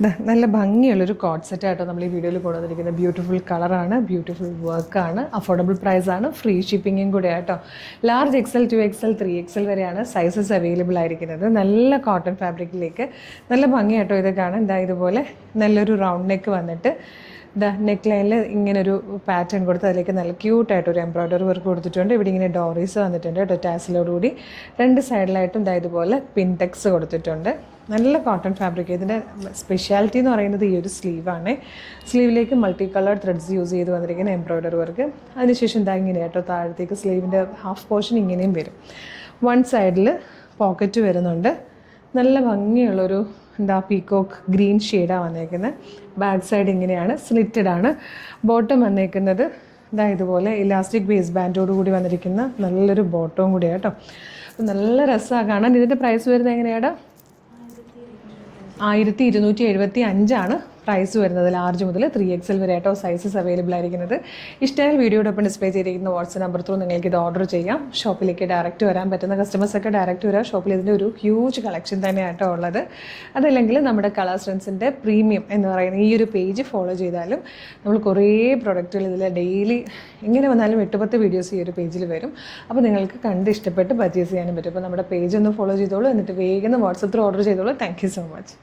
നല്ല ഭംഗിയുള്ളൊരു കോഡ് സെറ്റായിട്ടോ നമ്മൾ ഈ വീഡിയോയിൽ കൊണ്ടുവന്നിരിക്കുന്നത്. ബ്യൂട്ടിഫുൾ കളറാണ്, ബ്യൂട്ടിഫുൾ വർക്കാണ്, അഫോർഡബിൾ പ്രൈസാണ്, ഫ്രീ ഷിപ്പിങ്ങും കൂടെ ആട്ടോ. ലാർജ് XL 2XL 3XL വരെയാണ് സൈസസ് അവൈലബിൾ ആയിരിക്കുന്നത്. നല്ല കോട്ടൺ ഫാബ്രിക്കിലേക്ക് നല്ല ഭംഗിയായിട്ടോ ഇത് കാണാൻ. ഇതാ ഇതുപോലെ നല്ലൊരു റൗണ്ട് നെക്ക് വന്നിട്ട് നെക്ക് ലൈനിൽ ഇങ്ങനൊരു പാറ്റേൺ കൊടുത്ത് അതിലേക്ക് നല്ല ക്യൂട്ടായിട്ടൊരു എംബ്രോയ്ഡറി വർക്ക് കൊടുത്തിട്ടുണ്ട്. ഇവിടെ ഇങ്ങനെ ഡോറീസ് വന്നിട്ടുണ്ട് കേട്ടോ, ടാസിലോടുകൂടി. രണ്ട് സൈഡിലായിട്ടും ഇതുപോലെ പിൻടെക്സ് കൊടുത്തിട്ടുണ്ട്. നല്ല കോട്ടൺ ഫാബ്രിക്. ഇതിൻ്റെ സ്പെഷ്യാലിറ്റി എന്ന് പറയുന്നത് ഈ ഒരു സ്ലീവാണ്. സ്ലീവിലേക്ക് മൾട്ടി കളർ ത്രെഡ്സ് യൂസ് ചെയ്ത് വന്നിരിക്കുന്ന എംബ്രോയ്ഡറി വർക്ക്. അതിനുശേഷം ഇങ്ങനെ കേട്ടോ താഴത്തേക്ക് സ്ലീവിൻ്റെ ഹാഫ് പോർഷൻ ഇങ്ങനെയും വരും. വൺ സൈഡിൽ പോക്കറ്റ് വരുന്നുണ്ട്. നല്ല ഭംഗിയുള്ളൊരു പീക്കോക്ക് ഗ്രീൻ ഷെയ്ഡാണ് വന്നേക്കുന്നത്. ബാക്ക് സൈഡ് ഇങ്ങനെയാണ്, സ്ലിറ്റഡ് ആണ്. ബോട്ടം വന്നേക്കുന്നത് ഇതുപോലെ ഇലാസ്റ്റിക് ബേസ് ബാൻഡോട് കൂടി വന്നിരിക്കുന്ന നല്ലൊരു ബോട്ടവും കൂടിയാണ് കേട്ടോ. അപ്പോൾ നല്ല രസമാണ് കാണാൻ. ഇതിൻ്റെ പ്രൈസ് വരുന്നത് എങ്ങനെയാണ്? 1275 പ്രൈസ് വരുന്നത്. ലാർജ് മുതൽ 3XL വരെ ആയിട്ടോ സൈസസ് അവൈലബിൾ ആയിരിക്കുന്നത്. ഇഷ്ടമായാൽ വീഡിയോടൊപ്പം ഡിസ്പ്ലേ ചെയ്തിരിക്കുന്ന വാട്സ്ആപ്പ് നമ്പർ ത്രൂ നിങ്ങൾക്ക് ഇത് ഓർഡർ ചെയ്യാം. ഷോപ്പിലേക്ക് ഡയറക്റ്റ് വരാൻ പറ്റുന്ന കസ്റ്റമേഴ്സൊക്കെ ഡയറക്റ്റ് വരാം. ഷോപ്പിൽ ഇതിൻ്റെ ഒരു ഹ്യൂജ് കളക്ഷൻ തന്നെയായിട്ടോ ഉള്ളത്. അതല്ലെങ്കിൽ നമ്മുടെ കളേഴ്സ് ഫ്രണ്ട്സിൻ്റെ പ്രീമിയം എന്ന് പറയുന്ന ഈ ഒരു പേജ് ഫോളോ ചെയ്താലും നമ്മൾ കുറേ പ്രൊഡക്റ്റുകൾ ഇതിൽ ഡെയിലി എങ്ങനെ വന്നാലും 8-10 വീഡിയോസ് ഈ ഒരു പേജിൽ വരും. അപ്പോൾ നിങ്ങൾക്ക് കണ്ട് ഇഷ്ടപ്പെട്ട് പർച്ചേസ് ചെയ്യാനും പറ്റും. അപ്പോൾ നമ്മുടെ പേജ് ഒന്ന് ഫോളോ ചെയ്തോളൂ. എന്നിട്ട് വേഗം വാട്സ്ആപ്പ് ത്രൂ ഓർഡർ ചെയ്തോളൂ. Thank you so much.